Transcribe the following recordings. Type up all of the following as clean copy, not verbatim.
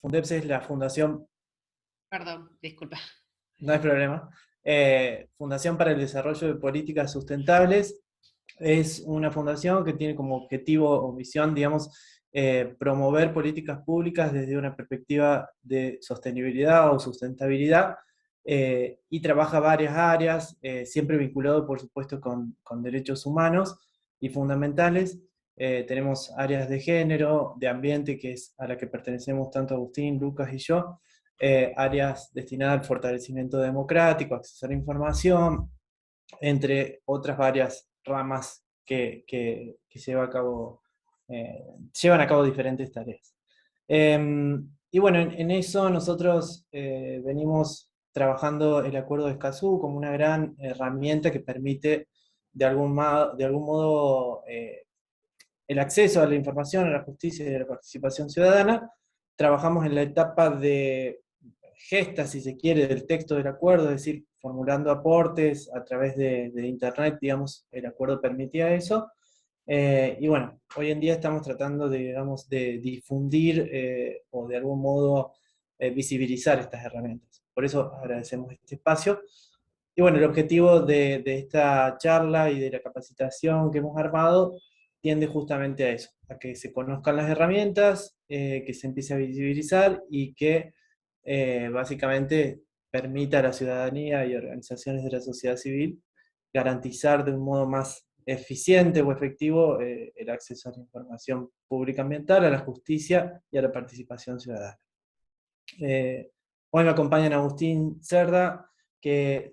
Fundeps es la fundación, Perdón, disculpa. no hay problema, Fundación para el Desarrollo de Políticas Sustentables. Es una fundación que tiene como objetivo o misión, digamos, promover políticas públicas desde una perspectiva de sostenibilidad o sustentabilidad, y trabaja varias áreas, siempre vinculado, por supuesto, con derechos humanos y fundamentales. Tenemos áreas de género, de ambiente, que es a la que pertenecemos tanto Agustín, Lucas y yo, áreas destinadas al fortalecimiento democrático, acceso a la información, entre otras varias ramas que llevan a cabo diferentes tareas. Y bueno, en eso nosotros venimos trabajando el Acuerdo de Escazú como una gran herramienta que permite de algún modo el acceso a la información, a la justicia y a la participación ciudadana. Trabajamos en la etapa de gesta, si se quiere, del texto del acuerdo, es decir, formulando aportes a través de Internet, digamos, el acuerdo permitía eso. Y bueno, hoy en día estamos tratando de, digamos, de difundir o de algún modo visibilizar estas herramientas. Por eso agradecemos este espacio. Y bueno, el objetivo de esta charla y de la capacitación que hemos armado tiende justamente a eso, a que se conozcan las herramientas, que se empiece a visibilizar y que básicamente permita a la ciudadanía y organizaciones de la sociedad civil garantizar de un modo más eficiente o efectivo el acceso a la información pública ambiental, a la justicia y a la participación ciudadana. Hoy me acompañan Agustín Cerda,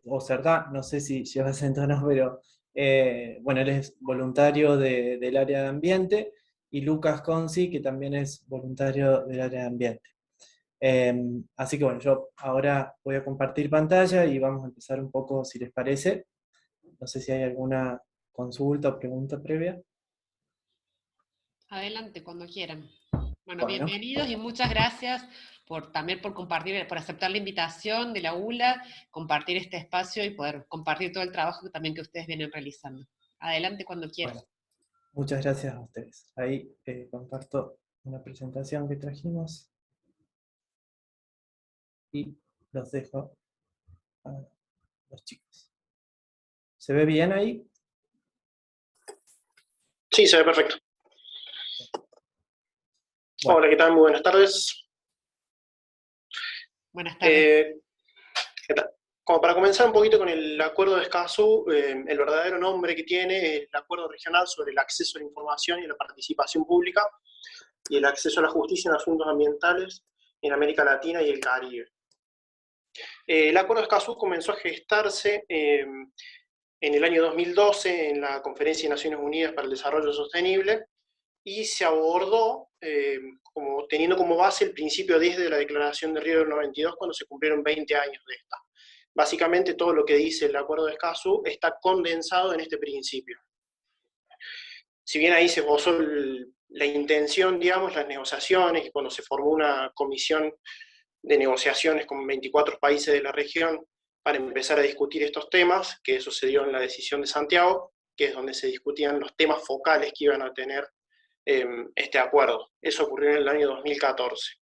o Cerdá, no sé si lleva acento o no, pero bueno, él es voluntario del área de ambiente, y Lucas Conci, que también es voluntario del área de ambiente. Así que bueno, yo ahora voy a compartir pantalla y vamos a empezar un poco, si les parece. No sé si hay alguna consulta o pregunta previa. Adelante, cuando quieran. Bueno, Bueno, bienvenidos y muchas gracias también por compartir, por aceptar la invitación de la ULA, compartir este espacio y poder compartir todo el trabajo también que ustedes vienen realizando. Adelante cuando quieran. bueno, muchas gracias a ustedes. Ahí comparto una presentación que trajimos y los dejo a los chicos. ¿Se ve bien ahí? Sí, se ve perfecto. Bueno. Hola, ¿qué tal? Muy buenas tardes. Buenas tardes. ¿Qué tal? Como para comenzar un poquito con el Acuerdo de Escazú, el verdadero nombre que tiene es el Acuerdo Regional sobre el Acceso a la Información y la Participación Pública y el Acceso a la Justicia en Asuntos Ambientales en América Latina y el Caribe. El Acuerdo de Escazú comenzó a gestarse en el año 2012 en la Conferencia de Naciones Unidas para el Desarrollo Sostenible, y se abordó teniendo como base el principio 10 de la Declaración de Río del 92, cuando se cumplieron 20 años de esta. Básicamente todo lo que dice el Acuerdo de Escazú está condensado en este principio. Si bien ahí se esbozó la intención, digamos, las negociaciones, y cuando se formó una comisión de negociaciones con 24 países de la región para empezar a discutir estos temas, que eso se dio en la decisión de Santiago, que es donde se discutían los temas focales que iban a tener este acuerdo. Eso ocurrió en el año 2014.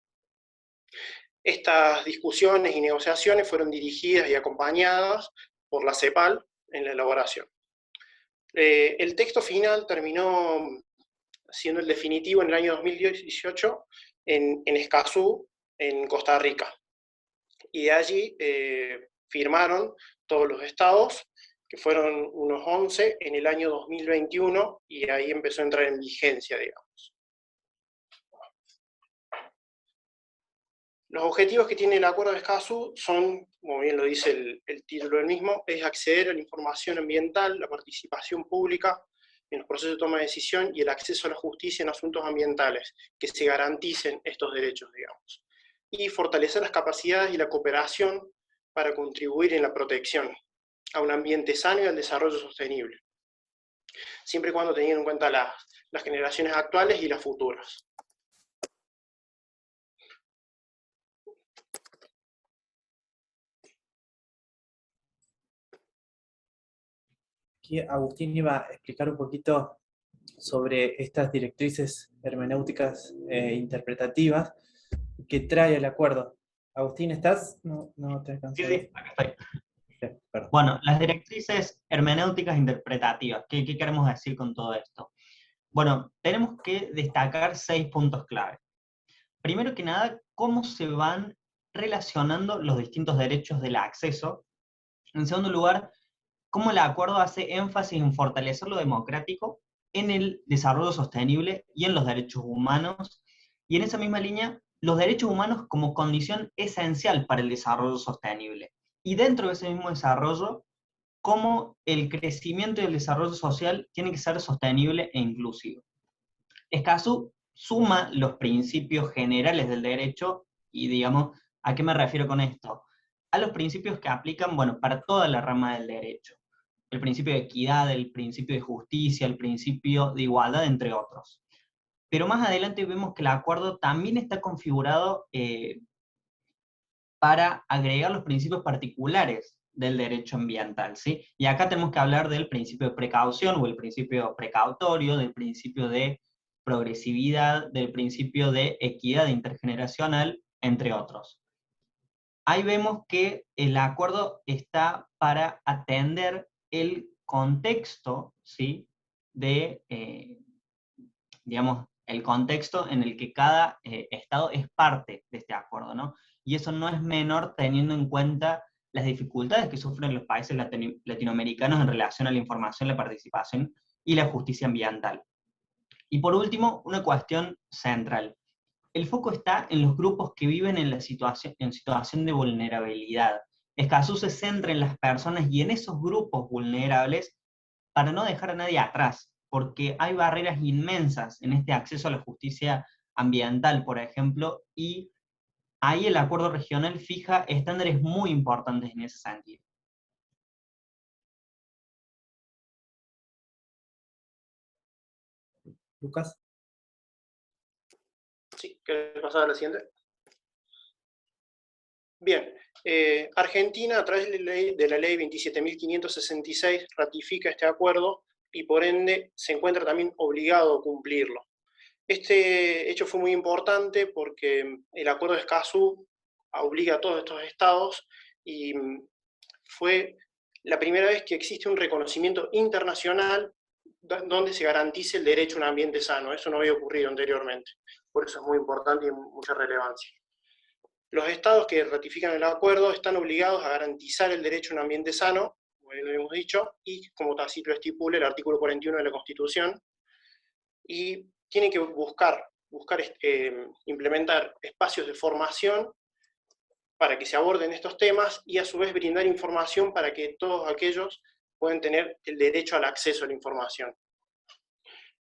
Estas discusiones y negociaciones fueron dirigidas y acompañadas por la CEPAL en la elaboración. El texto final terminó siendo el definitivo en el año 2018 en Escazú, en Costa Rica. Y de allí firmaron todos los estados, que fueron unos 11 en el año 2021, y ahí empezó a entrar en vigencia, digamos. Los objetivos que tiene el Acuerdo de Escazú son, como bien lo dice el título del mismo, es acceder a la información ambiental, la participación pública en los procesos de toma de decisión y el acceso a la justicia en asuntos ambientales, que se garanticen estos derechos, digamos. Y fortalecer las capacidades y la cooperación para contribuir en la protección a un ambiente sano y al desarrollo sostenible, siempre y cuando teniendo en cuenta las generaciones actuales y las futuras. Aquí Agustín iba a explicar un poquito sobre estas directrices hermenéuticas interpretativas. que trae el acuerdo. Agustín, ¿estás? No, no te alcanzo Sí, a sí, ver. acá estoy. Bien, perdón. Bueno, las directrices hermenéuticas interpretativas. ¿Qué queremos decir con todo esto? Bueno, tenemos que destacar 6 puntos clave. Primero que nada, cómo se van relacionando los distintos derechos del acceso. En segundo lugar, cómo el acuerdo hace énfasis en fortalecer lo democrático, en el desarrollo sostenible y en los derechos humanos. Y en esa misma línea, los derechos humanos como condición esencial para el desarrollo sostenible. Y dentro de ese mismo desarrollo, cómo el crecimiento y el desarrollo social tiene que ser sostenible e inclusivo. Escazú suma los principios generales del derecho y, digamos, ¿a qué me refiero con esto? A los principios que aplican, bueno, para toda la rama del derecho. El principio de equidad, el principio de justicia, el principio de igualdad, entre otros. Pero más adelante vemos que el acuerdo también está configurado para agregar los principios particulares del derecho ambiental, ¿sí? Y acá tenemos que hablar del principio de precaución o el principio precautorio, del principio de progresividad, del principio de equidad intergeneracional, entre otros. Ahí vemos que el acuerdo está para atender el contexto, ¿sí? Digamos, el contexto en el que cada Estado es parte de este acuerdo, ¿no? Y eso no es menor teniendo en cuenta las dificultades que sufren los países latinoamericanos en relación a la información, la participación y la justicia ambiental. Y por último, una cuestión central. El foco está en los grupos que viven en situación de vulnerabilidad. Escazú se centra en las personas y en esos grupos vulnerables para no dejar a nadie atrás, porque hay barreras inmensas en este acceso a la justicia ambiental, por ejemplo, y ahí el acuerdo regional fija estándares muy importantes en ese sentido. Lucas. Sí, ¿querés pasar a la siguiente? Bien, Argentina, a través de la ley 27.566, ratifica este acuerdo y por ende se encuentra también obligado a cumplirlo. Este hecho fue muy importante porque el acuerdo de Escazú obliga a todos estos estados y fue la primera vez que existe un reconocimiento internacional donde se garantice el derecho a un ambiente sano. Eso no había ocurrido anteriormente. Por eso es muy importante y de mucha relevancia. Los estados que ratifican el acuerdo están obligados a garantizar el derecho a un ambiente sano, como lo hemos dicho, y como así lo estipula el artículo 41 de la Constitución, y tienen que buscar implementar espacios de formación para que se aborden estos temas y a su vez brindar información para que todos aquellos puedan tener el derecho al acceso a la información.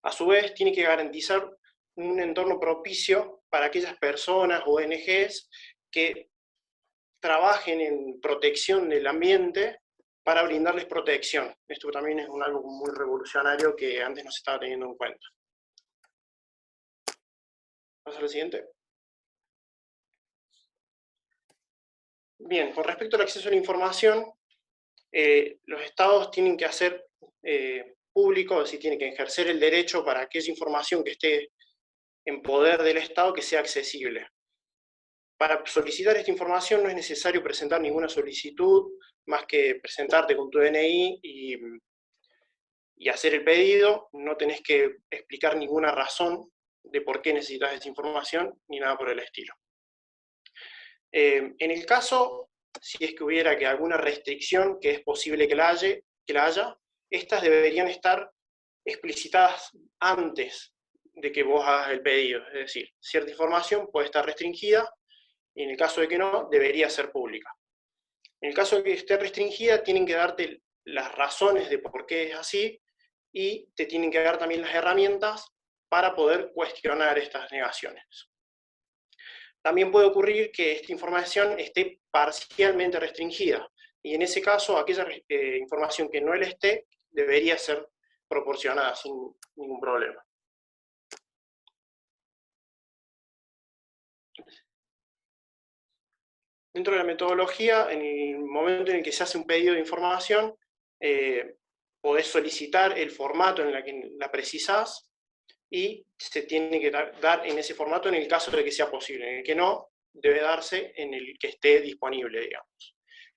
A su vez, tiene que garantizar un entorno propicio para aquellas personas o ONGs que trabajen en protección del ambiente para brindarles protección. Esto también es algo muy revolucionario que antes no se estaba teniendo en cuenta. Vamos a la siguiente. Bien, con respecto al acceso a la información, los estados tienen que hacer público, es decir, tienen que ejercer el derecho para aquella información que esté en poder del estado que sea accesible. Para solicitar esta información no es necesario presentar ninguna solicitud, más que presentarte con tu DNI y hacer el pedido. No tenés que explicar ninguna razón de por qué necesitas esta información, ni nada por el estilo. En el caso, si es que hubiera alguna restricción, que es posible que la haya, estas deberían estar explicitadas antes de que vos hagas el pedido. Es decir, cierta información puede estar restringida, y en el caso de que no, debería ser pública. En el caso de que esté restringida, tienen que darte las razones de por qué es así, y te tienen que dar también las herramientas para poder cuestionar estas negaciones. También puede ocurrir que esta información esté parcialmente restringida, y en ese caso, aquella información que no le esté, debería ser proporcionada sin ningún problema. Dentro de la metodología, en el momento en el que se hace un pedido de información, podés solicitar el formato en el que la precisás, y se tiene que dar en ese formato en el caso de que sea posible. En el que no, debe darse en el que esté disponible, digamos.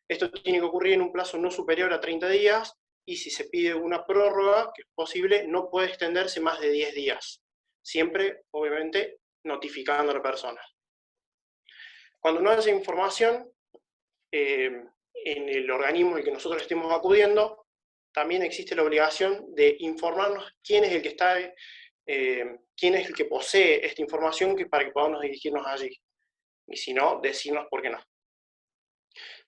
Esto tiene que ocurrir en un plazo no superior a 30 días, y si se pide una prórroga, que es posible, no puede extenderse más de 10 días. Siempre, obviamente, notificando a la persona. Cuando no haya información, en el organismo al que nosotros estemos acudiendo, también existe la obligación de informarnos quién es el que está, quién es el que posee esta información, para que podamos dirigirnos allí. Y si no, decirnos por qué no.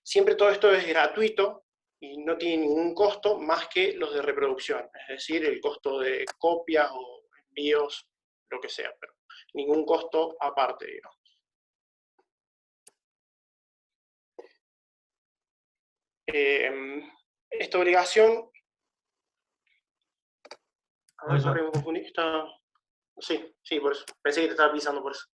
Siempre todo esto es gratuito y no tiene ningún costo más que los de reproducción, es decir, el costo de copias o envíos, lo que sea, pero ningún costo aparte, digamos. Esta obligación... A ver, sorry, me confundí. Sí, por eso. Pensé que te estaba pisando por eso.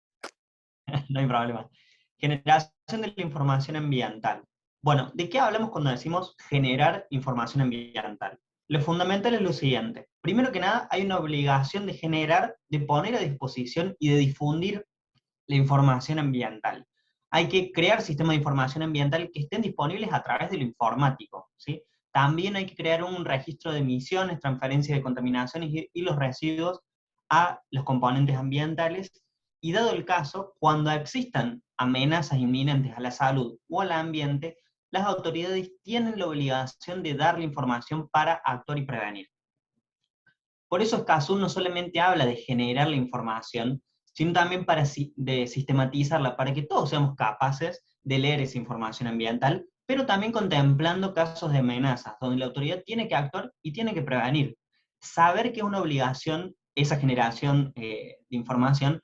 No hay problema. Generación de la información ambiental. Bueno, ¿de qué hablamos cuando decimos generar información ambiental? Lo fundamental es lo siguiente. Primero que nada, hay una obligación de generar, de poner a disposición y de difundir la información ambiental. Hay que crear sistemas de información ambiental que estén disponibles a través de lo informático, ¿sí? También hay que crear un registro de emisiones, transferencia de contaminaciones y los residuos a los componentes ambientales, y dado el caso, cuando existan amenazas inminentes a la salud o al ambiente, las autoridades tienen la obligación de dar la información para actuar y prevenir. Por eso Escazú no solamente habla de generar la información, sino también de sistematizarla, para que todos seamos capaces de leer esa información ambiental, pero también contemplando casos de amenazas, donde la autoridad tiene que actuar y tiene que prevenir. Saber que es una obligación esa generación de información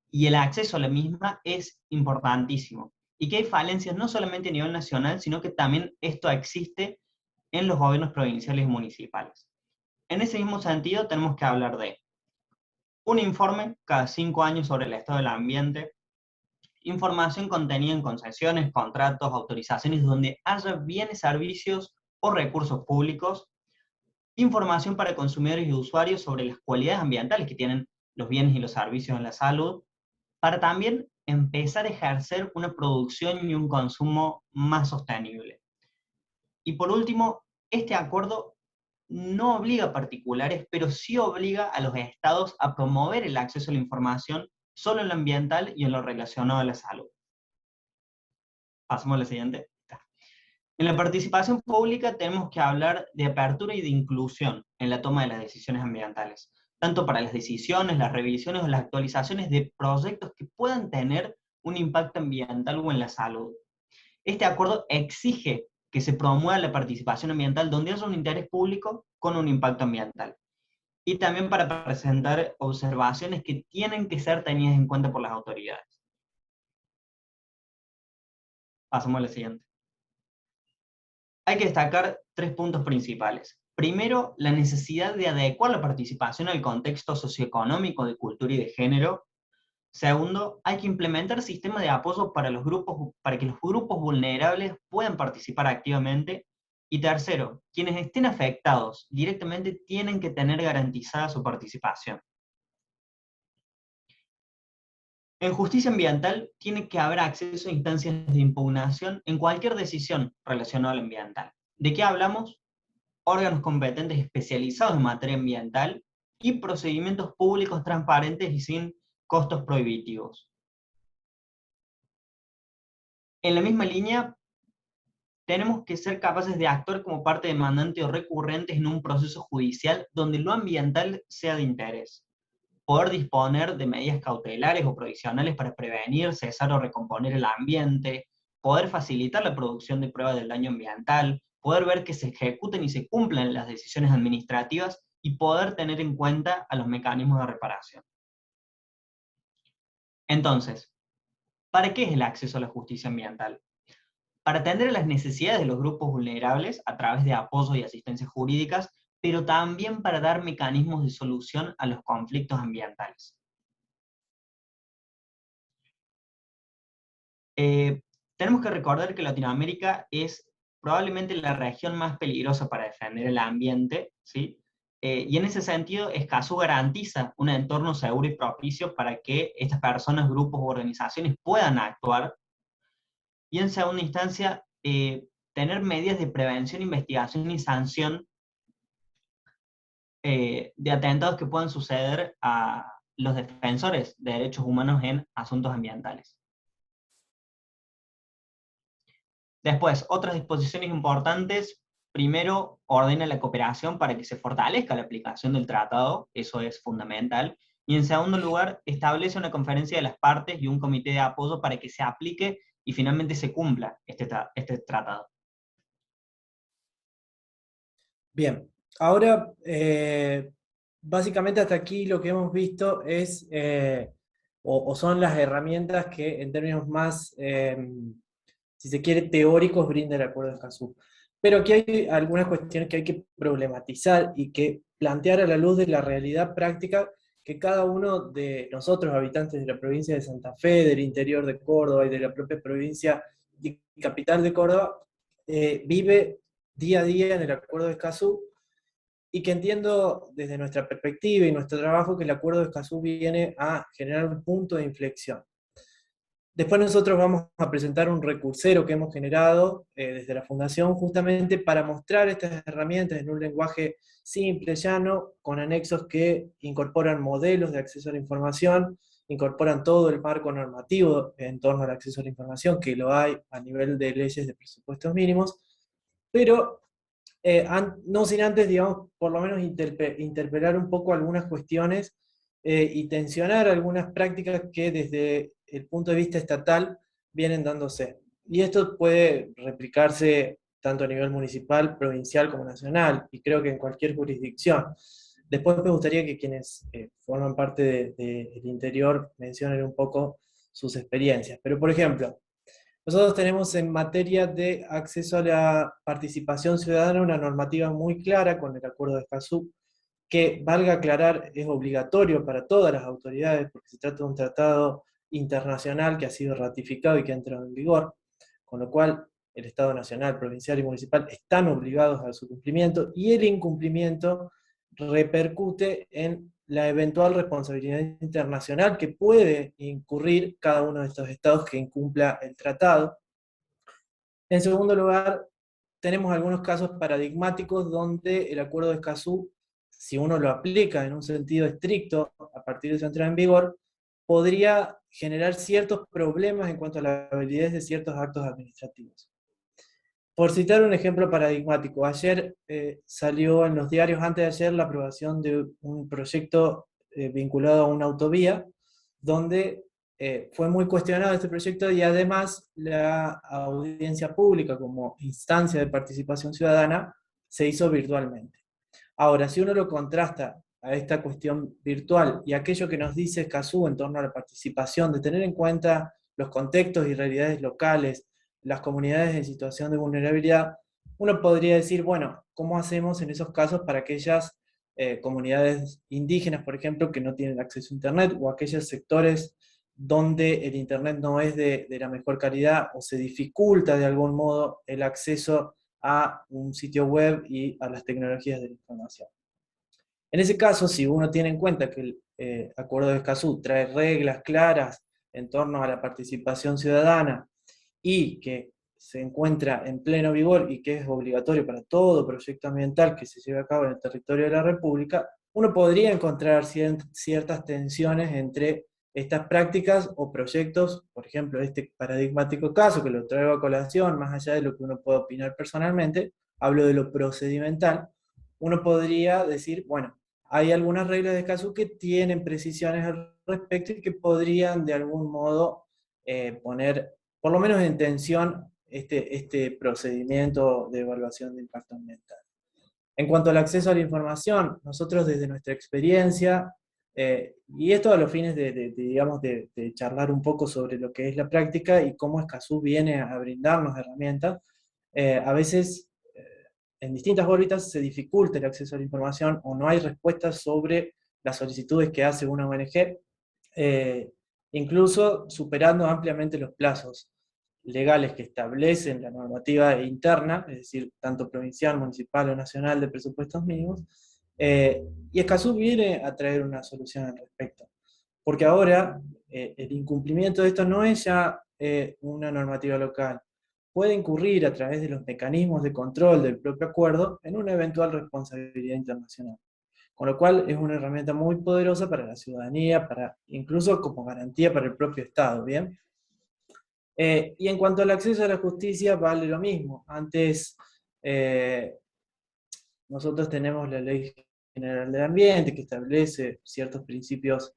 y el acceso a la misma es importantísimo. Y que hay falencias no solamente a nivel nacional, sino que también esto existe en los gobiernos provinciales y municipales. En ese mismo sentido, tenemos que hablar de un informe cada 5 años sobre el estado del ambiente, información contenida en concesiones, contratos, autorizaciones, donde haya bienes, servicios o recursos públicos, información para consumidores y usuarios sobre las cualidades ambientales que tienen los bienes y los servicios en la salud, para también empezar a ejercer una producción y un consumo más sostenible. Y por último, este acuerdo no obliga a particulares, pero sí obliga a los estados a promover el acceso a la información solo en lo ambiental y en lo relacionado a la salud. Pasamos a la siguiente. En la participación pública tenemos que hablar de apertura y de inclusión en la toma de las decisiones ambientales, tanto para las decisiones, las revisiones o las actualizaciones de proyectos que puedan tener un impacto ambiental o en la salud. Este acuerdo exige que se promueva la participación ambiental donde haya un interés público con un impacto ambiental. Y también para presentar observaciones que tienen que ser tenidas en cuenta por las autoridades. Pasamos a la siguiente. Hay que destacar 3 puntos principales. Primero, la necesidad de adecuar la participación al contexto socioeconómico, de cultura y de género. Segundo, hay que implementar sistemas de apoyo para que los grupos vulnerables puedan participar activamente. Y tercero, quienes estén afectados directamente tienen que tener garantizada su participación. En justicia ambiental tiene que haber acceso a instancias de impugnación en cualquier decisión relacionada al ambiental. ¿De qué hablamos? Órganos competentes especializados en materia ambiental y procedimientos públicos transparentes y sin costos prohibitivos. En la misma línea, tenemos que ser capaces de actuar como parte demandante o recurrentes en un proceso judicial donde lo ambiental sea de interés. Poder disponer de medidas cautelares o provisionales para prevenir, cesar o recomponer el ambiente, poder facilitar la producción de pruebas del daño ambiental, poder ver que se ejecuten y se cumplan las decisiones administrativas y poder tener en cuenta a los mecanismos de reparación. Entonces, ¿para qué es el acceso a la justicia ambiental? Para atender a las necesidades de los grupos vulnerables a través de apoyo y asistencias jurídicas, pero también para dar mecanismos de solución a los conflictos ambientales. Tenemos que recordar que Latinoamérica es probablemente la región más peligrosa para defender el ambiente, ¿sí? Y en ese sentido, Escazú garantiza un entorno seguro y propicio para que estas personas, grupos u organizaciones puedan actuar. Y en segunda instancia, tener medidas de prevención, investigación y sanción de atentados que puedan suceder a los defensores de derechos humanos en asuntos ambientales. Después, otras disposiciones importantes. Primero, ordena la cooperación para que se fortalezca la aplicación del tratado, eso es fundamental. Y en segundo lugar, establece una conferencia de las partes y un comité de apoyo para que se aplique y finalmente se cumpla este tratado. Bien, ahora básicamente hasta aquí lo que hemos visto es, o son las herramientas que en términos más, si se quiere, teóricos brinda el Acuerdo de Escazú. Pero aquí hay algunas cuestiones que hay que problematizar y que plantear a la luz de la realidad práctica que cada uno de nosotros, habitantes de la provincia de Santa Fe, del interior de Córdoba y de la propia provincia y capital de Córdoba, vive día a día en el Acuerdo de Escazú, y que entiendo desde nuestra perspectiva y nuestro trabajo que el Acuerdo de Escazú viene a generar un punto de inflexión. Después nosotros vamos a presentar un recursero que hemos generado desde la Fundación justamente para mostrar estas herramientas en un lenguaje simple, llano, con anexos que incorporan modelos de acceso a la información, incorporan todo el marco normativo en torno al acceso a la información, que lo hay a nivel de leyes de presupuestos mínimos, pero no sin antes, digamos, por lo menos interpelar un poco algunas cuestiones y tensionar algunas prácticas que desde el punto de vista estatal vienen dándose. Y esto puede replicarse tanto a nivel municipal, provincial como nacional, y creo que en cualquier jurisdicción. Después me gustaría que quienes forman parte del interior mencionen un poco sus experiencias. Pero, por ejemplo, nosotros tenemos en materia de acceso a la participación ciudadana una normativa muy clara con el Acuerdo de Escazú, que, valga aclarar, es obligatorio para todas las autoridades, porque se trata de un tratado internacional que ha sido ratificado y que ha entrado en vigor, con lo cual el Estado nacional, provincial y municipal están obligados a su cumplimiento, y el incumplimiento repercute en la eventual responsabilidad internacional que puede incurrir cada uno de estos estados que incumpla el tratado. En segundo lugar, tenemos algunos casos paradigmáticos donde el Acuerdo de Escazú, si uno lo aplica en un sentido estricto a partir de su entrada en vigor, podría generar ciertos problemas en cuanto a la validez de ciertos actos administrativos. Por citar un ejemplo paradigmático, ayer salió en los diarios, antes de ayer, la aprobación de un proyecto vinculado a una autovía, donde fue muy cuestionado este proyecto, y además la audiencia pública como instancia de participación ciudadana se hizo virtualmente. Ahora, si uno lo contrasta a esta cuestión virtual y aquello que nos dice Escazú en torno a la participación, de tener en cuenta los contextos y realidades locales, las comunidades en situación de vulnerabilidad, uno podría decir, bueno, ¿cómo hacemos en esos casos para aquellas comunidades indígenas, por ejemplo, que no tienen acceso a Internet, o aquellos sectores donde el Internet no es de la mejor calidad o se dificulta de algún modo el acceso a un sitio web y a las tecnologías de la información? En ese caso, si uno tiene en cuenta que el Acuerdo de Escazú trae reglas claras en torno a la participación ciudadana y que se encuentra en pleno vigor y que es obligatorio para todo proyecto ambiental que se lleve a cabo en el territorio de la República, uno podría encontrar ciertas tensiones entre estas prácticas o proyectos. Por ejemplo, este paradigmático caso que lo traigo a colación, más allá de lo que uno puede opinar personalmente, hablo de lo procedimental. Uno podría decir, bueno, hay algunas reglas de Escazú que tienen precisiones al respecto y que podrían de algún modo poner, por lo menos en tensión, este procedimiento de evaluación de impacto ambiental. En cuanto al acceso a la información, nosotros desde nuestra experiencia, y esto a los fines digamos, de charlar un poco sobre lo que es la práctica y cómo Escazú viene a brindarnos herramientas, a veces en distintas órbitas se dificulta el acceso a la información o no hay respuestas sobre las solicitudes que hace una ONG, incluso superando ampliamente los plazos legales que establecen la normativa interna, es decir, tanto provincial, municipal o nacional de presupuestos mínimos, Y Escazú viene a traer una solución al respecto. Porque ahora el incumplimiento de esto no es ya una normativa local. Puede incurrir a través de los mecanismos de control del propio acuerdo en una eventual responsabilidad internacional. Con lo cual es una herramienta muy poderosa para la ciudadanía, incluso como garantía para el propio Estado, ¿bien? Y en cuanto al acceso a la justicia, vale lo mismo. Antes, nosotros tenemos la Ley General del Ambiente, que establece ciertos principios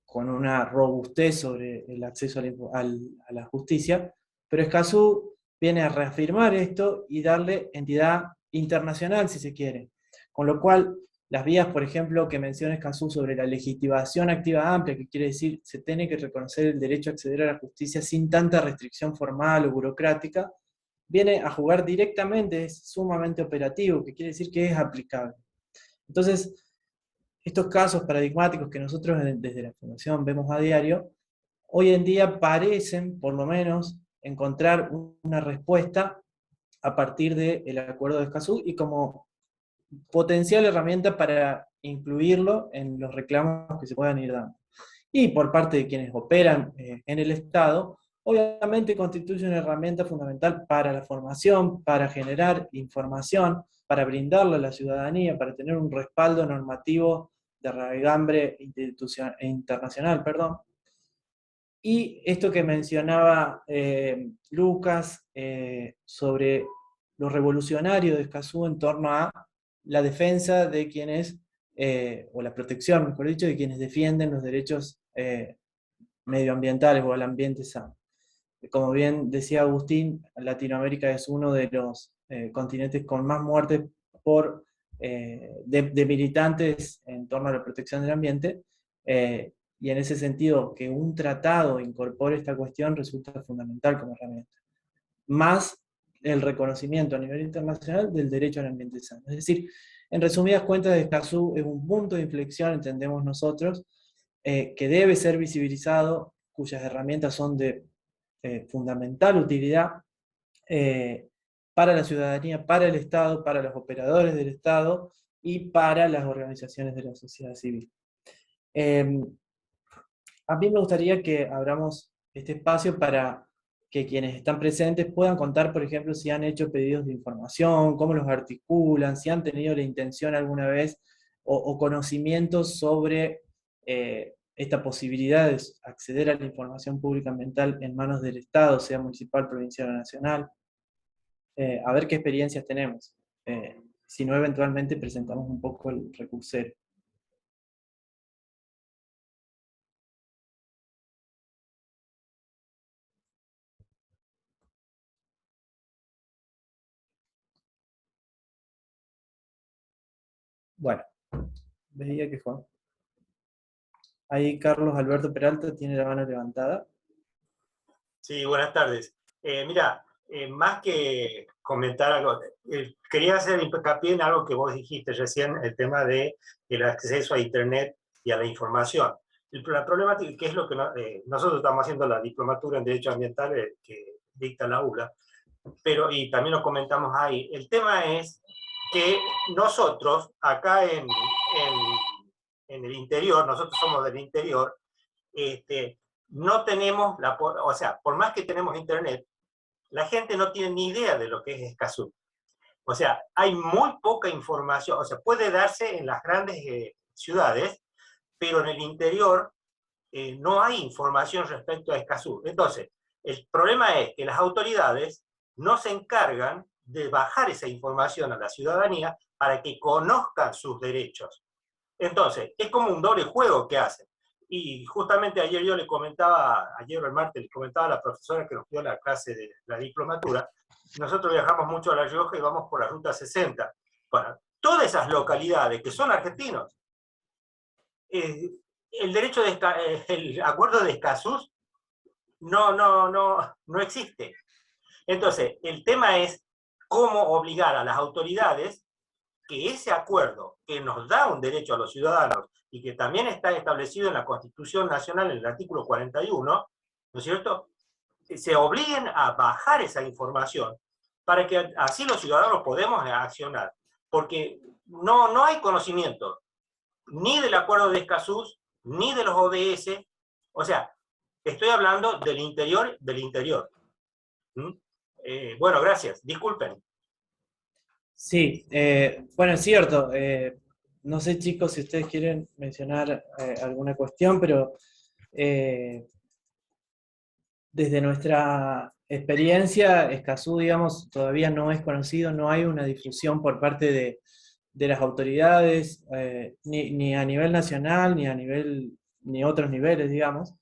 con una robustez sobre el acceso a la justicia, pero Escazú viene a reafirmar esto y darle entidad internacional, si se quiere. Con lo cual, las vías, por ejemplo, que menciona Escazú sobre la legitimación activa amplia, que quiere decir se tiene que reconocer el derecho a acceder a la justicia sin tanta restricción formal o burocrática, viene a jugar directamente, es sumamente operativo, que quiere decir que es aplicable. Entonces, estos casos paradigmáticos que nosotros desde la Fundación vemos a diario, hoy en día parecen, por lo menos, encontrar una respuesta a partir del Acuerdo de Escazú y como potencial herramienta para incluirlo en los reclamos que se puedan ir dando. Y por parte de quienes operan en el Estado, obviamente constituye una herramienta fundamental para la formación, para generar información, para brindarla a la ciudadanía, para tener un respaldo normativo de raigambre internacional, perdón. Y esto que mencionaba Lucas sobre lo revolucionario de Escazú en torno a la defensa de quienes, o la protección, mejor dicho, de quienes defienden los derechos medioambientales o al ambiente sano. Como bien decía Agustín, Latinoamérica es uno de los continentes con más muertes de militantes en torno a la protección del ambiente, y en ese sentido que un tratado incorpore esta cuestión resulta fundamental como herramienta. Más el reconocimiento a nivel internacional del derecho al ambiente sano. Es decir, en resumidas cuentas, Escazú es un punto de inflexión, entendemos nosotros, que debe ser visibilizado, cuyas herramientas son de fundamental utilidad para la ciudadanía, para el Estado, para los operadores del Estado y para las organizaciones de la sociedad civil. A mí me gustaría que abramos este espacio para que quienes están presentes puedan contar, por ejemplo, si han hecho pedidos de información, cómo los articulan, si han tenido la intención alguna vez o conocimientos sobre esta posibilidad de acceder a la información pública ambiental en manos del Estado, sea municipal, provincial o nacional. A ver qué experiencias tenemos. Si no, eventualmente presentamos un poco el recursero. Bueno, veía que Juan. Ahí Carlos Alberto Peralta tiene la mano levantada. Sí, buenas tardes. Mira, más que comentar algo, quería hacer hincapié en algo que vos dijiste recién, el tema del acceso a Internet y a la información. La problemática, que es lo que nosotros estamos haciendo la diplomatura en Derecho Ambiental que dicta la ULA, pero, y también lo comentamos ahí, el tema es que nosotros, acá en el interior, nosotros somos del interior, no tenemos, o sea, por más que tenemos internet, la gente no tiene ni idea de lo que es Escazú. O sea, hay muy poca información, o sea, puede darse en las grandes ciudades, pero en el interior no hay información respecto a Escazú. Entonces, el problema es que las autoridades no se encargan de bajar esa información a la ciudadanía para que conozcan sus derechos. Entonces, es como un doble juego que hacen. Y justamente ayer yo le comentaba, ayer o el martes le comentaba a la profesora que nos dio la clase de la diplomatura, nosotros viajamos mucho a La Rioja y vamos por la Ruta 60. Bueno, todas esas localidades que son argentinos, el acuerdo de Escazú no existe. Entonces, el tema es cómo obligar a las autoridades que ese acuerdo que nos da un derecho a los ciudadanos y que también está establecido en la Constitución Nacional en el artículo 41, ¿no es cierto?, se obliguen a bajar esa información para que así los ciudadanos podemos accionar. porque no hay conocimiento, ni del acuerdo de Escazú, ni de los ODS, o sea, estoy hablando del interior del interior. Bueno, gracias, disculpen. Sí, bueno, es cierto. No sé, chicos, si ustedes quieren mencionar alguna cuestión, pero desde nuestra experiencia, Escazú, digamos, todavía no es conocido, no hay una difusión por parte de las autoridades, ni a nivel nacional, ni otros niveles, digamos.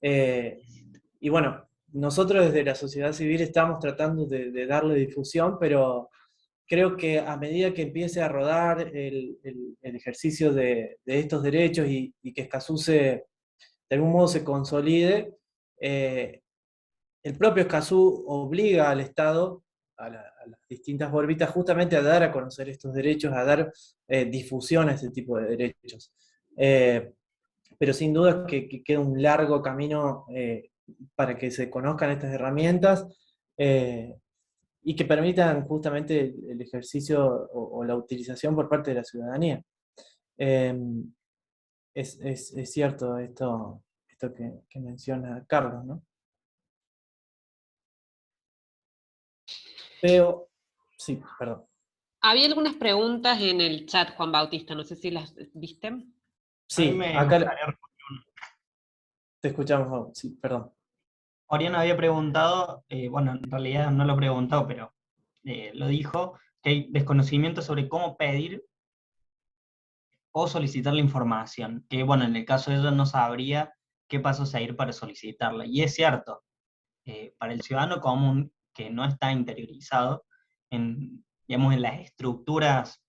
Y bueno, nosotros desde la sociedad civil estamos tratando de darle difusión, pero creo que a medida que empiece a rodar el ejercicio de estos derechos y que Escazú de algún modo se consolide, el propio Escazú obliga al Estado, a las distintas órbitas, justamente a dar a conocer estos derechos, a dar difusión a este tipo de derechos. Pero sin duda que queda un largo camino para que se conozcan estas herramientas y que permitan justamente el ejercicio o la utilización por parte de la ciudadanía. Es cierto esto que menciona Carlos, ¿no? Pero, sí, perdón. Había algunas preguntas en el chat, Juan Bautista, no sé si las viste. Sí, acá te escuchamos, sí, perdón. Oriana había preguntado, bueno, en realidad no lo preguntó, pero lo dijo, que hay desconocimiento sobre cómo pedir o solicitar la información, que bueno, en el caso de ella no sabría qué pasos seguir para solicitarla. Y es cierto, para el ciudadano común que no está interiorizado en, digamos, en las estructuras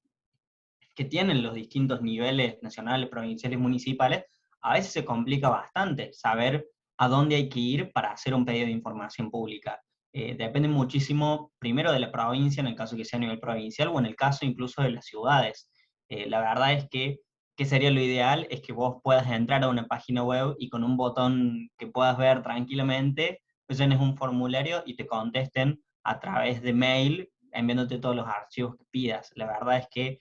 que tienen los distintos niveles nacionales, provinciales, municipales, a veces se complica bastante saber a dónde hay que ir para hacer un pedido de información pública. Depende muchísimo, primero de la provincia, en el caso que sea a nivel provincial, o en el caso incluso de las ciudades. La verdad es que, ¿qué sería lo ideal? Es que vos puedas entrar a una página web y con un botón que puedas ver tranquilamente, llenes un formulario y te contesten a través de mail, enviándote todos los archivos que pidas. La verdad es que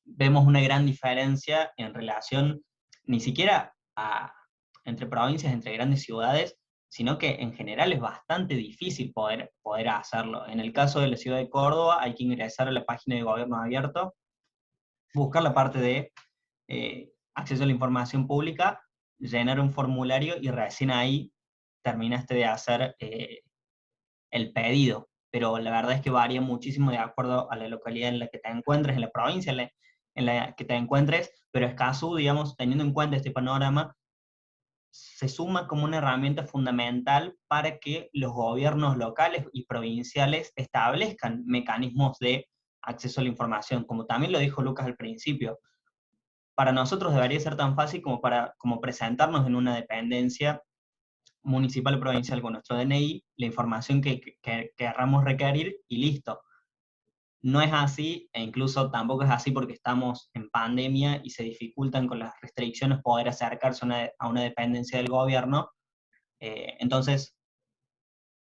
vemos una gran diferencia en relación ni siquiera entre provincias, entre grandes ciudades, sino que en general es bastante difícil poder hacerlo. En el caso de la ciudad de Córdoba hay que ingresar a la página de Gobierno Abierto, buscar la parte de acceso a la información pública, llenar un formulario y recién ahí terminaste de hacer el pedido. Pero la verdad es que varía muchísimo de acuerdo a la localidad en la que te encuentres, en la provincia en la que te encuentres, pero Escazú, digamos, teniendo en cuenta este panorama, se suma como una herramienta fundamental para que los gobiernos locales y provinciales establezcan mecanismos de acceso a la información, como también lo dijo Lucas al principio. Para nosotros debería ser tan fácil como presentarnos en una dependencia municipal o provincial con nuestro DNI, la información que querramos requerir y listo. No es así, e incluso tampoco es así porque estamos en pandemia y se dificultan con las restricciones poder acercarse a una dependencia del gobierno. Entonces,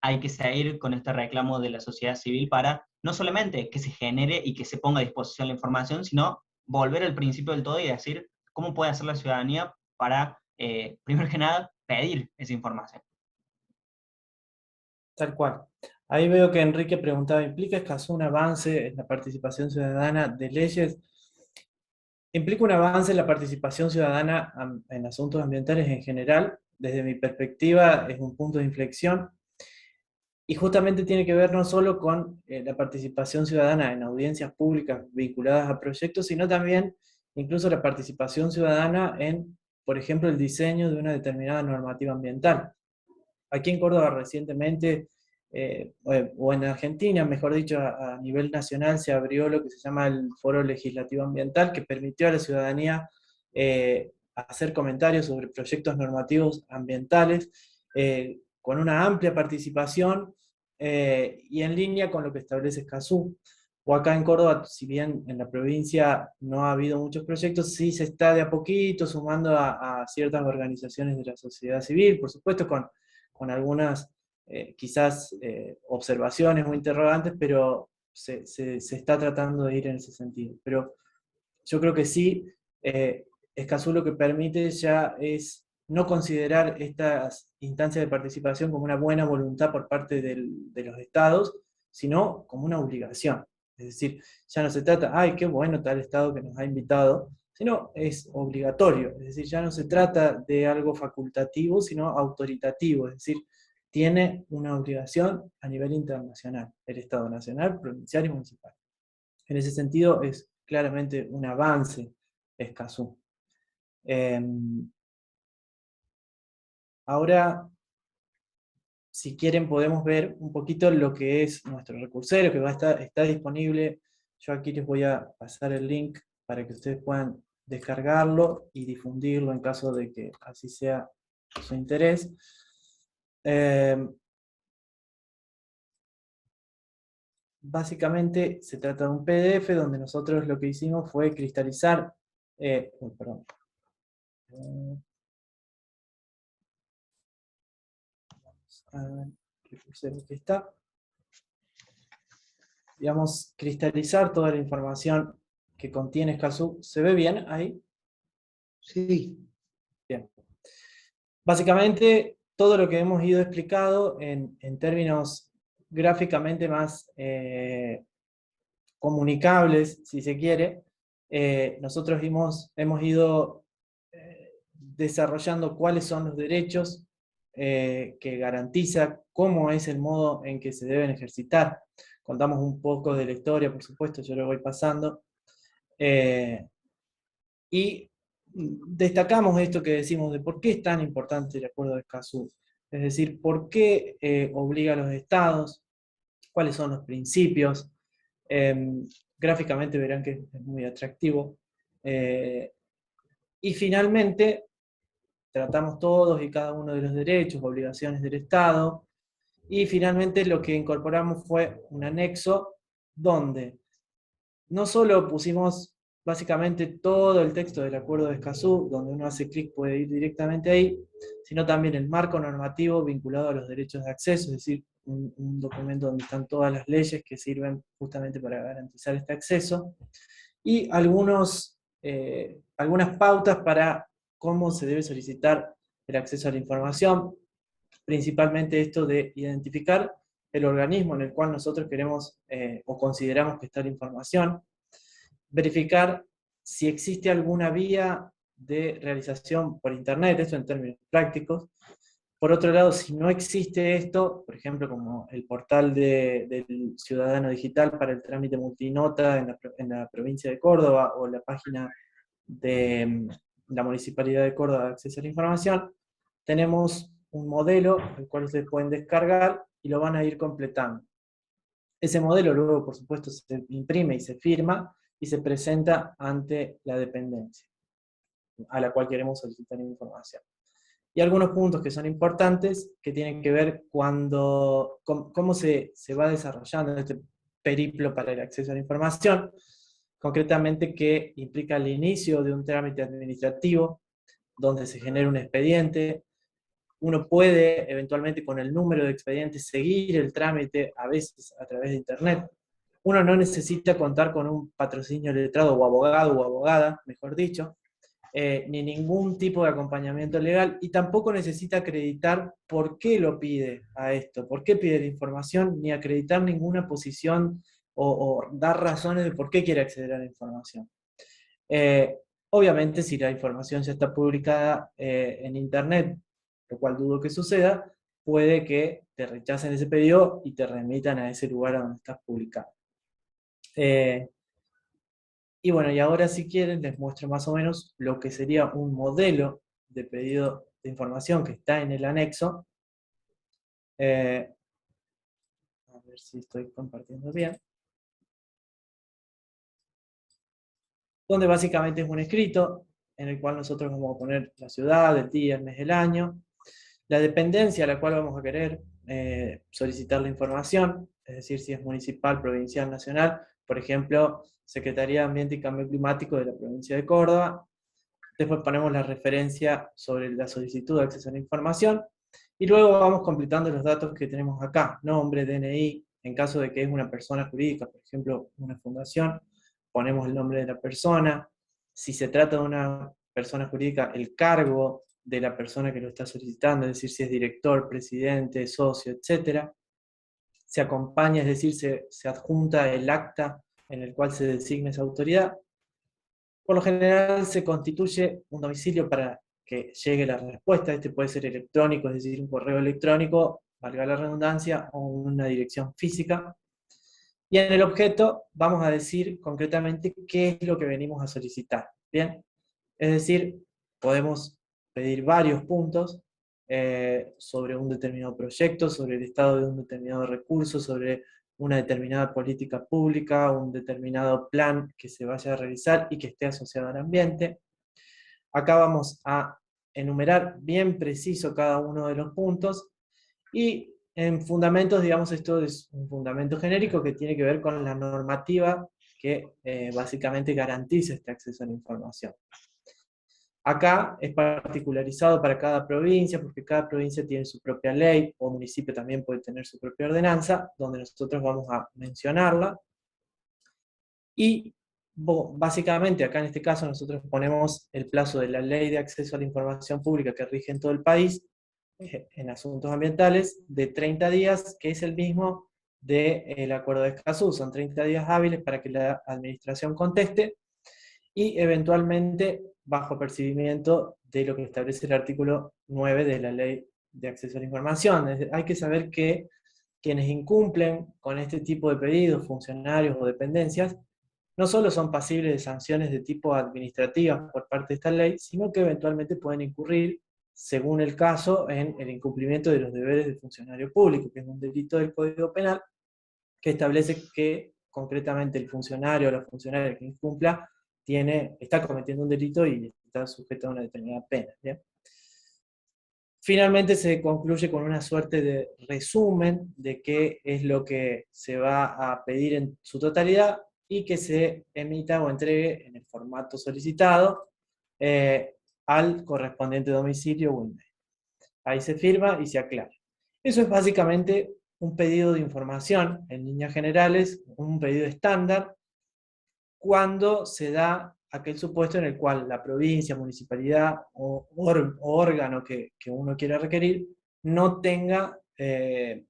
hay que seguir con este reclamo de la sociedad civil para no solamente que se genere y que se ponga a disposición la información, sino volver al principio del todo y decir cómo puede hacer la ciudadanía para, primero que nada, pedir esa información. Tal cual. Ahí veo que Enrique preguntaba, ¿implica Escazú un avance en la participación ciudadana de leyes? Implica un avance en la participación ciudadana en asuntos ambientales en general. Desde mi perspectiva es un punto de inflexión y justamente tiene que ver no solo con la participación ciudadana en audiencias públicas vinculadas a proyectos, sino también incluso la participación ciudadana en, por ejemplo, el diseño de una determinada normativa ambiental. Aquí en Córdoba recientemente, o en Argentina, mejor dicho, a nivel nacional se abrió lo que se llama el Foro Legislativo Ambiental, que permitió a la ciudadanía hacer comentarios sobre proyectos normativos ambientales, con una amplia participación y en línea con lo que establece Escazú. O acá en Córdoba, si bien en la provincia no ha habido muchos proyectos, sí se está de a poquito sumando a ciertas organizaciones de la sociedad civil, por supuesto con algunas quizás observaciones o interrogantes, pero se está tratando de ir en ese sentido. Pero yo creo que sí, Escazú lo que permite ya es no considerar estas instancias de participación como una buena voluntad por parte de los estados, sino como una obligación. Es decir, ya no se trata, ay, qué bueno tal estado que nos ha invitado, sino es obligatorio. Es decir, ya no se trata de algo facultativo, sino autoritativo. Es decir, tiene una obligación a nivel internacional, el Estado nacional, provincial y municipal. En ese sentido es claramente un avance Escazú. Ahora, si quieren podemos ver un poquito lo que es nuestro recursero, que está disponible. Yo aquí les voy a pasar el link para que ustedes puedan descargarlo y difundirlo en caso de que así sea su interés. Básicamente se trata de un PDF donde nosotros lo que hicimos fue cristalizar, perdón. Vamos a ver qué crucero que está. Digamos, cristalizar toda la información que contiene Escazú. ¿Se ve bien ahí? Sí. Bien. Básicamente, todo lo que hemos ido explicado en términos gráficamente más comunicables, si se quiere, nosotros hemos ido desarrollando cuáles son los derechos que garantiza, cómo es el modo en que se deben ejercitar. Contamos un poco de la historia, por supuesto, yo lo voy pasando. Y destacamos esto que decimos de por qué es tan importante el Acuerdo de Escazú. Es decir, por qué obliga a los estados, cuáles son los principios. Gráficamente verán que es muy atractivo. Y finalmente, tratamos todos y cada uno de los derechos, obligaciones del Estado, y finalmente lo que incorporamos fue un anexo donde no solo pusimos básicamente todo el texto del Acuerdo de Escazú, donde uno hace clic puede ir directamente ahí, sino también el marco normativo vinculado a los derechos de acceso, es decir, un documento donde están todas las leyes que sirven justamente para garantizar este acceso, y algunas pautas para cómo se debe solicitar el acceso a la información, principalmente esto de identificar el organismo en el cual nosotros queremos o consideramos que está la información, verificar si existe alguna vía de realización por internet, esto en términos prácticos. Por otro lado, si no existe esto, por ejemplo, como el portal del Ciudadano Digital para el trámite multinota en la provincia de Córdoba, o la página de la Municipalidad de Córdoba de Acceso a la Información, tenemos un modelo el cual ustedes pueden descargar y lo van a ir completando. Ese modelo luego, por supuesto, se imprime y se firma y se presenta ante la dependencia a la cual queremos solicitar información. Y algunos puntos que son importantes, que tienen que ver cómo se va desarrollando este periplo para el acceso a la información, concretamente que implica el inicio de un trámite administrativo, donde se genera un expediente. Uno puede eventualmente con el número de expedientes seguir el trámite, a veces a través de internet. Uno no necesita contar con un patrocinio letrado o abogado o abogada, mejor dicho, ni ningún tipo de acompañamiento legal, y tampoco necesita acreditar por qué lo pide a esto, por qué pide la información, ni acreditar ninguna posición o dar razones de por qué quiere acceder a la información. Obviamente, si la información ya está publicada en internet, lo cual dudo que suceda, puede que te rechacen ese pedido y te remitan a ese lugar donde estás publicado. Y bueno, y ahora si quieren les muestro más o menos lo que sería un modelo de pedido de información que está en el anexo. A ver si estoy compartiendo bien. Donde básicamente es un escrito en el cual nosotros vamos a poner la ciudad, el día, el mes, el año, la dependencia a la cual vamos a querer solicitar la información, es decir, si es municipal, provincial, nacional, por ejemplo, Secretaría de Ambiente y Cambio Climático de la provincia de Córdoba. Después ponemos la referencia sobre la solicitud de acceso a la información, y luego vamos completando los datos que tenemos acá, nombre, DNI, En caso de que es una persona jurídica, por ejemplo, una fundación, ponemos el nombre de la persona. Si se trata de una persona jurídica, el cargo de la persona que lo está solicitando, es decir, si es director, presidente, socio, etc. Se acompaña, es decir, se adjunta el acta en el cual se designa esa autoridad. Por lo general se constituye un domicilio para que llegue la respuesta. Este puede ser electrónico, es decir, un correo electrónico, valga la redundancia, o una dirección física. Y en el objeto vamos a decir concretamente qué es lo que venimos a solicitar. ¿Bien? Es decir, podemos pedir varios puntos sobre un determinado proyecto, sobre el estado de un determinado recurso, sobre una determinada política pública, un determinado plan que se vaya a realizar y que esté asociado al ambiente. Acá vamos a enumerar bien preciso cada uno de los puntos, y en fundamentos, digamos, esto es un fundamento genérico que tiene que ver con la normativa que básicamente garantiza este acceso a la información. Acá es particularizado para cada provincia, porque cada provincia tiene su propia ley, o municipio también puede tener su propia ordenanza, donde nosotros vamos a mencionarla. Y básicamente acá en este caso nosotros ponemos el plazo de la Ley de Acceso a la Información Pública que rige en todo el país, en asuntos ambientales, de 30 días, que es el mismo del Acuerdo de Escazú. Son 30 días hábiles para que la administración conteste, y eventualmente bajo percibimiento de lo que establece el artículo 9 de la Ley de Acceso a la Información. Hay que saber que quienes incumplen con este tipo de pedidos, funcionarios o dependencias, no solo son pasibles de sanciones de tipo administrativas por parte de esta ley, sino que eventualmente pueden incurrir, según el caso, en el incumplimiento de los deberes del funcionario público, que es un delito del Código Penal, que establece que concretamente el funcionario o la funcionaria que incumpla está cometiendo un delito y está sujeto a una determinada pena. ¿Bien? Finalmente se concluye con una suerte de resumen de qué es lo que se va a pedir en su totalidad, y que se emita o entregue en el formato solicitado al correspondiente domicilio o email. Ahí se firma y se aclara. Eso es básicamente un pedido de información, en líneas generales, un pedido estándar, cuando se da aquel supuesto en el cual la provincia, municipalidad o órgano que uno quiera requerir no tenga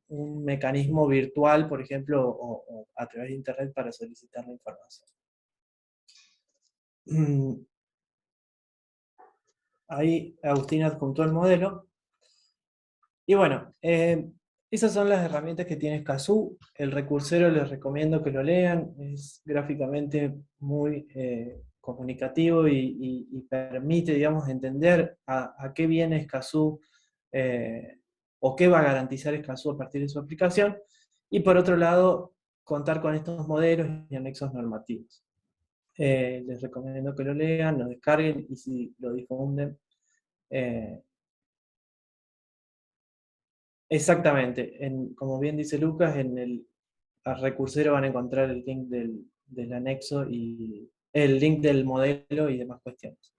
un mecanismo virtual, por ejemplo, o a través de internet para solicitar la información. Ahí Agustín adjuntó el modelo. Y bueno, esas son las herramientas que tiene Escazú. El recursero les recomiendo que lo lean, es gráficamente muy comunicativo y permite, digamos, entender a qué viene Escazú, o qué va a garantizar Escazú a partir de su aplicación, y por otro lado, contar con estos modelos y anexos normativos. Les recomiendo que lo lean, lo descarguen, y si lo difunden. Exactamente, como bien dice Lucas, en el recursero van a encontrar el link del anexo y el link del modelo y demás cuestiones.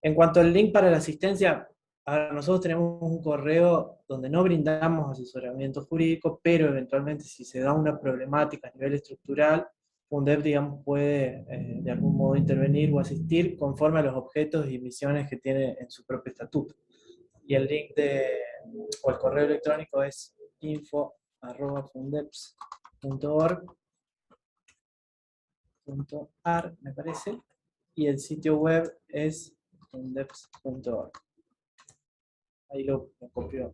En cuanto al link para la asistencia, ahora nosotros tenemos un correo donde no brindamos asesoramiento jurídico, pero eventualmente si se da una problemática a nivel estructural, Fundeb, digamos, puede de algún modo intervenir o asistir conforme a los objetos y misiones que tiene en su propio estatuto. Y el link o el correo electrónico es info@fundeps.org.ar, me parece, y el sitio web es fundeps.org. Ahí lo copio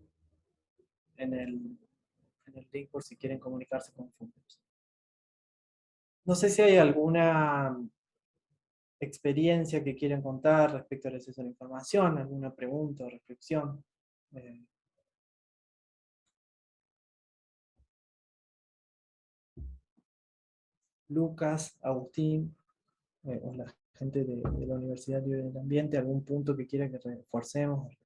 en el link por si quieren comunicarse con Fundeps. No sé si hay alguna experiencia que quieran contar respecto al acceso a la información, alguna pregunta o reflexión. Lucas, Agustín, o la gente de la Universidad Libre del Ambiente, algún punto que quiera que reforcemos.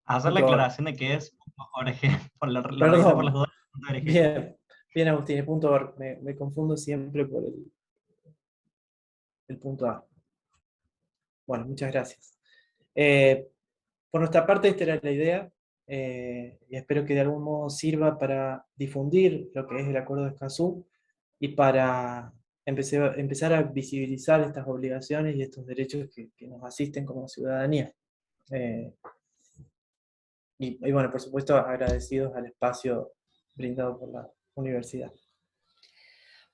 Hacer la aclaración de que es .org, lo revisé por las dudas. Bien Agustín, el .org, me confundo siempre por el .a. Bueno, muchas gracias. Por nuestra parte, esta era la idea, y espero que de algún modo sirva para difundir lo que es el Acuerdo de Escazú y para empezar a visibilizar estas obligaciones y estos derechos que nos asisten como ciudadanía. Y bueno, por supuesto, agradecidos al espacio brindado por la universidad.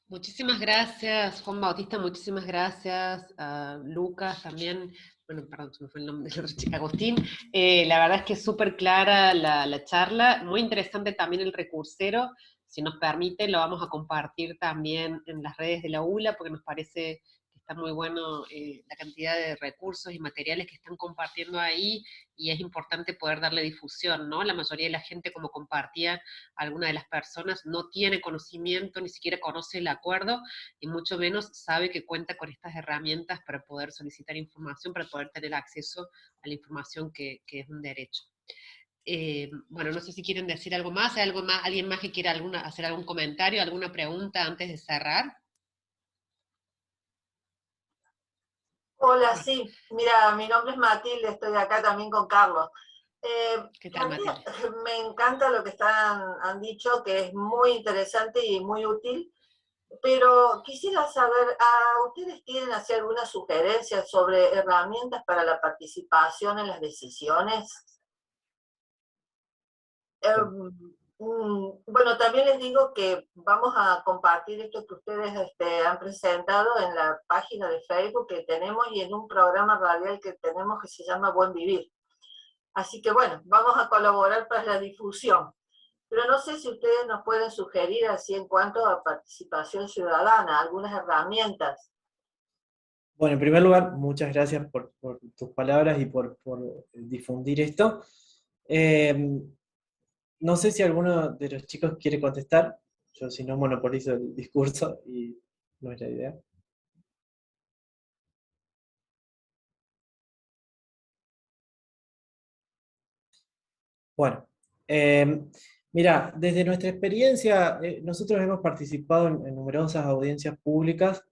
Muchísimas gracias, Juan Bautista, muchísimas gracias a Lucas también. Bueno, perdón, se me fue el nombre de la otra chica, Agustín. La verdad es que es súper clara la charla, muy interesante también el recursero. Si nos permite, lo vamos a compartir también en las redes de la ULA, porque nos parece que está muy bueno la cantidad de recursos y materiales que están compartiendo ahí, y es importante poder darle difusión, ¿no? La mayoría de la gente, como compartía alguna de las personas, no tiene conocimiento, ni siquiera conoce el acuerdo, y mucho menos sabe que cuenta con estas herramientas para poder solicitar información, para poder tener acceso a la información que es un derecho. Bueno, no sé si quieren decir algo más, ¿hay algo más, alguien más que quiera hacer algún comentario, alguna pregunta antes de cerrar? Hola, sí, mira, mi nombre es Matilde, estoy acá también con Carlos. ¿Qué tal, Matilde? Me encanta lo que han dicho, que es muy interesante y muy útil, pero quisiera saber, ¿ustedes tienen así alguna sugerencia sobre herramientas para la participación en las decisiones? Bueno, también les digo que vamos a compartir esto que ustedes han presentado en la página de Facebook que tenemos y en un programa radial que tenemos que se llama Buen Vivir. Así que bueno, vamos a colaborar para la difusión. Pero no sé si ustedes nos pueden sugerir así en cuanto a participación ciudadana, algunas herramientas. Bueno, en primer lugar, muchas gracias por tus palabras y por difundir esto. No sé si alguno de los chicos quiere contestar. Yo, si no, monopolizo el discurso y no es la idea. Bueno, mira, desde nuestra experiencia, nosotros hemos participado en numerosas audiencias públicas,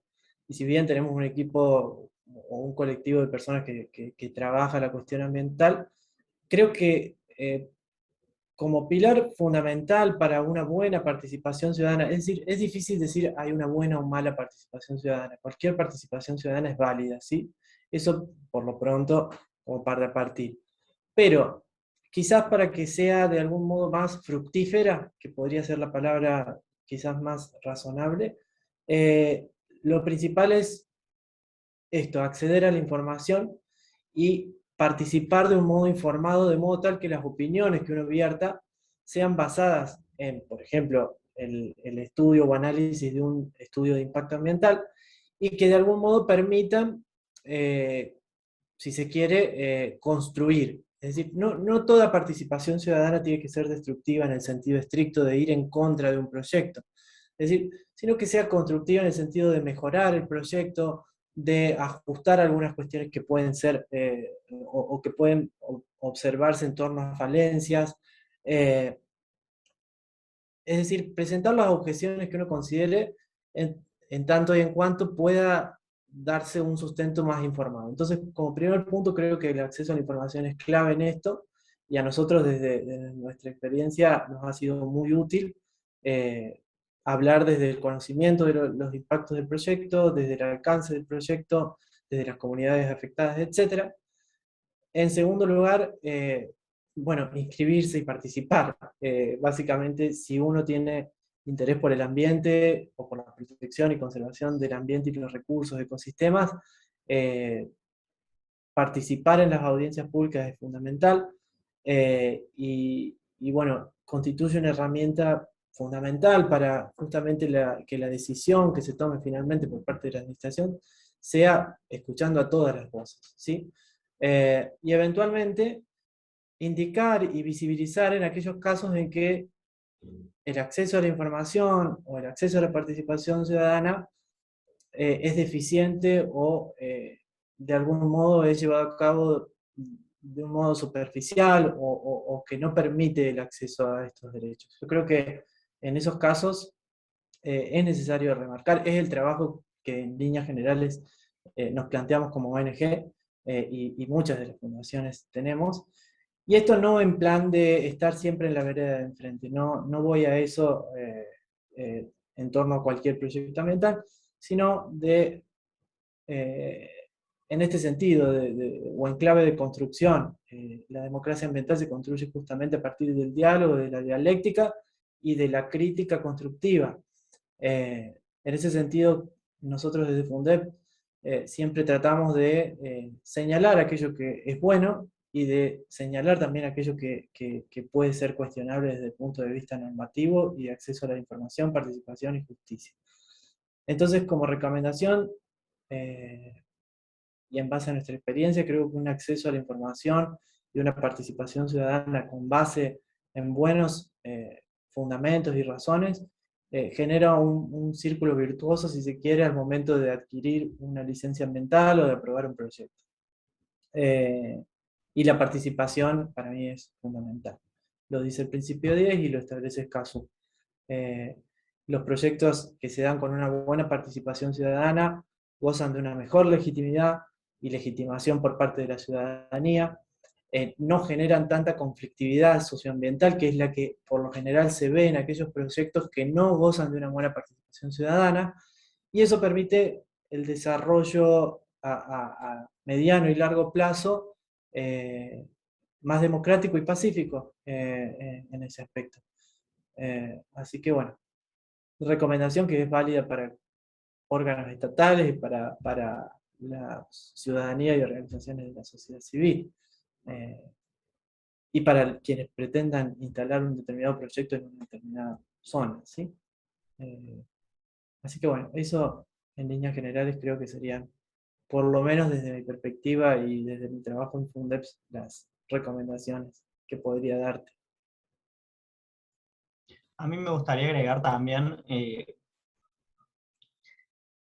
y si bien tenemos un equipo o un colectivo de personas que trabaja la cuestión ambiental, creo que como pilar fundamental para una buena participación ciudadana, es decir, es difícil decir hay una buena o mala participación ciudadana, cualquier participación ciudadana es válida, ¿sí? Eso por lo pronto como para partir. Pero quizás para que sea de algún modo más fructífera, que podría ser la palabra quizás más razonable, lo principal es esto, acceder a la información y participar de un modo informado, de modo tal que las opiniones que uno vierta sean basadas en, por ejemplo, el estudio o análisis de un estudio de impacto ambiental, y que de algún modo permitan, si se quiere, construir. Es decir, no toda participación ciudadana tiene que ser destructiva en el sentido estricto de ir en contra de un proyecto. Es decir, sino que sea constructiva en el sentido de mejorar el proyecto, de ajustar algunas cuestiones que pueden ser o que pueden observarse en torno a falencias. Es decir, presentar las objeciones que uno considere en tanto y en cuanto pueda darse un sustento más informado. Entonces, como primer punto, creo que el acceso a la información es clave en esto, y a nosotros desde nuestra experiencia nos ha sido muy útil hablar desde el conocimiento de los impactos del proyecto, desde el alcance del proyecto, desde las comunidades afectadas, etc. En segundo lugar, bueno, inscribirse y participar. Básicamente, si uno tiene interés por el ambiente o por la protección y conservación del ambiente y los recursos, ecosistemas, participar en las audiencias públicas es fundamental, y bueno, constituye una herramienta fundamental para justamente que la decisión que se tome finalmente por parte de la administración sea escuchando a todas las voces, ¿sí? Y eventualmente indicar y visibilizar en aquellos casos en que el acceso a la información o el acceso a la participación ciudadana es deficiente o de algún modo es llevado a cabo de un modo superficial o que no permite el acceso a estos derechos. Yo creo que en esos casos es necesario remarcar, es el trabajo que en líneas generales nos planteamos como ONG, y muchas de las fundaciones tenemos, Y esto no en plan de estar siempre en la vereda de enfrente, no voy a eso en torno a cualquier proyecto ambiental, sino en este sentido, o en clave de construcción. La democracia ambiental se construye justamente a partir del diálogo, de la dialéctica y de la crítica constructiva. En ese sentido, nosotros desde Fundeb siempre tratamos de señalar aquello que es bueno y de señalar también aquello que puede ser cuestionable desde el punto de vista normativo y de acceso a la información, participación y justicia. Entonces, como recomendación, y en base a nuestra experiencia, creo que un acceso a la información y una participación ciudadana con base en buenos fundamentos y razones genera un círculo virtuoso, si se quiere, al momento de adquirir una licencia ambiental o de aprobar un proyecto. Y la participación para mí es fundamental. Lo dice el principio 10 y lo establece Escazú. Los proyectos que se dan con una buena participación ciudadana gozan de una mejor legitimidad y legitimación por parte de la ciudadanía, no generan tanta conflictividad socioambiental, que es la que por lo general se ve en aquellos proyectos que no gozan de una buena participación ciudadana, y eso permite el desarrollo a mediano y largo plazo más democrático y pacífico en ese aspecto. Así que bueno, recomendación que es válida para órganos estatales y para la ciudadanía y organizaciones de la sociedad civil. Y para quienes pretendan instalar un determinado proyecto en una determinada zona, ¿sí? Así que bueno, eso en líneas generales creo que serían, por lo menos desde mi perspectiva y desde mi trabajo en Fundeps, las recomendaciones que podría darte. A mí me gustaría agregar también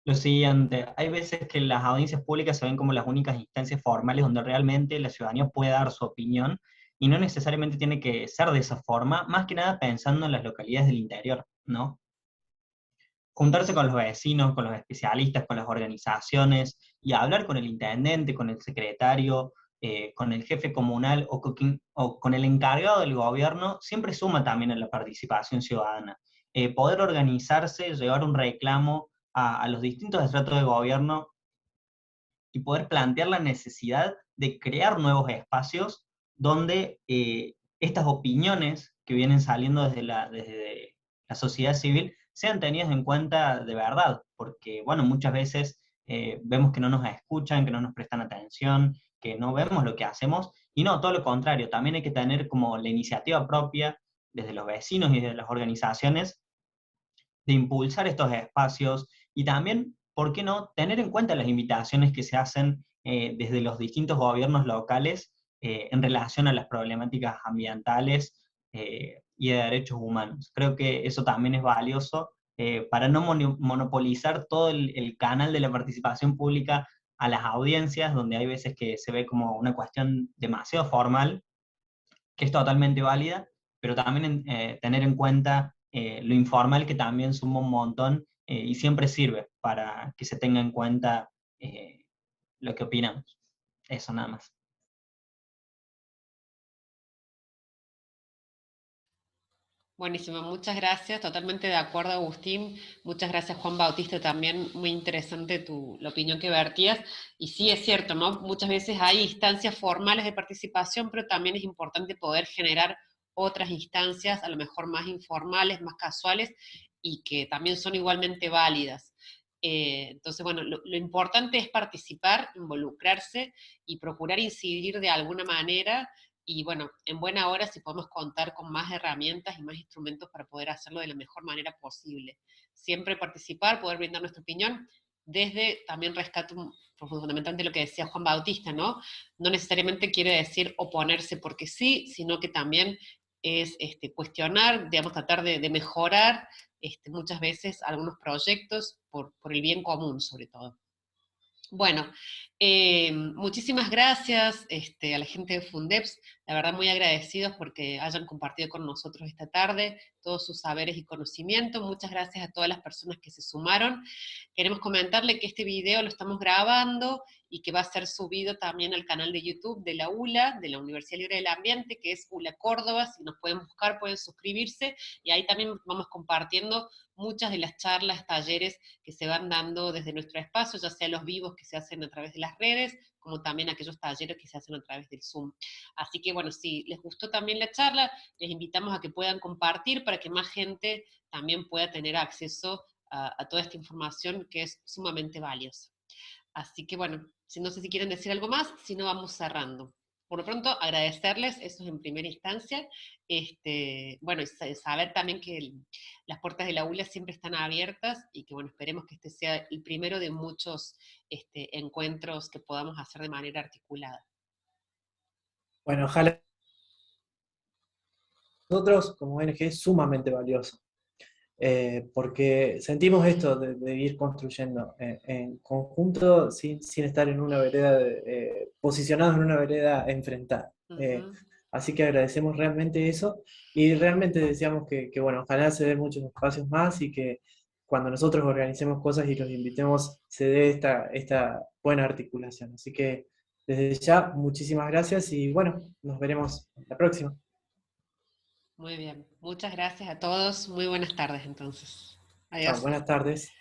lo siguiente: hay veces que las audiencias públicas se ven como las únicas instancias formales donde realmente la ciudadanía puede dar su opinión, y no necesariamente tiene que ser de esa forma, más que nada pensando en las localidades del interior, ¿no? Juntarse con los vecinos, con los especialistas, con las organizaciones, y hablar con el intendente, con el secretario, con el jefe comunal o con el encargado del gobierno, siempre suma también a la participación ciudadana. Poder organizarse, llevar un reclamo a los distintos estratos de gobierno y poder plantear la necesidad de crear nuevos espacios donde estas opiniones que vienen saliendo desde la sociedad civil sean tenidas en cuenta de verdad, porque bueno, muchas veces vemos que no nos escuchan, que no nos prestan atención, que no vemos lo que hacemos, y no, todo lo contrario, también hay que tener como la iniciativa propia desde los vecinos y desde las organizaciones de impulsar estos espacios, y también, ¿por qué no?, tener en cuenta las invitaciones que se hacen desde los distintos gobiernos locales en relación a las problemáticas ambientales y de derechos humanos. Creo que eso también es valioso para no monopolizar todo el canal de la participación pública a las audiencias, donde hay veces que se ve como una cuestión demasiado formal, que es totalmente válida, pero también tener en cuenta lo informal, que también suma un montón y siempre sirve para que se tenga en cuenta lo que opinamos. Eso nada más. Buenísimo, muchas gracias, totalmente de acuerdo, Agustín. Muchas gracias, Juan Bautista, también muy interesante la opinión que vertías. Y sí, es cierto, ¿no? Muchas veces hay instancias formales de participación, pero también es importante poder generar otras instancias, a lo mejor más informales, más casuales, y que también son igualmente válidas. Entonces, bueno, lo importante es participar, involucrarse y procurar incidir de alguna manera. Y bueno, en buena hora si podemos contar con más herramientas y más instrumentos para poder hacerlo de la mejor manera posible. Siempre participar, poder brindar nuestra opinión, desde también rescato fundamentalmente lo que decía Juan Bautista, ¿no? No necesariamente quiere decir oponerse porque sí, sino que también es cuestionar, digamos, tratar de mejorar muchas veces algunos proyectos por el bien común, sobre todo. Bueno, muchísimas gracias a la gente de Fundeps, la verdad muy agradecidos porque hayan compartido con nosotros esta tarde todos sus saberes y conocimientos. Muchas gracias a todas las personas que se sumaron. Queremos comentarle que este video lo estamos grabando y que va a ser subido también al canal de YouTube de la ULA, de la Universidad Libre del Ambiente, que es ULA Córdoba. Si nos pueden buscar, pueden suscribirse, y ahí también vamos compartiendo muchas de las charlas, talleres que se van dando desde nuestro espacio, ya sea los vivos que se hacen a través de las redes, como también aquellos talleres que se hacen a través del Zoom. Así que bueno, si les gustó también la charla, les invitamos a que puedan compartir para que más gente también pueda tener acceso a toda esta información que es sumamente valiosa. Así que bueno, no sé si quieren decir algo más, si no vamos cerrando. Por lo pronto, agradecerles, eso es en primera instancia. Bueno, y saber también que las puertas de la ULA siempre están abiertas, y que bueno, esperemos que este sea el primero de muchos encuentros que podamos hacer de manera articulada. Bueno, ojalá. Nosotros como ONG es sumamente valioso, porque sentimos esto de ir construyendo en conjunto sin estar en una vereda, posicionados en una vereda enfrentada. Así que agradecemos realmente eso, y realmente deseamos que bueno, ojalá se den muchos espacios más, y que cuando nosotros organicemos cosas y los invitemos se dé esta buena articulación. Así que desde ya, muchísimas gracias, y bueno, nos veremos la próxima. Muy bien, muchas gracias a todos, muy buenas tardes entonces. Adiós. Chao, buenas tardes.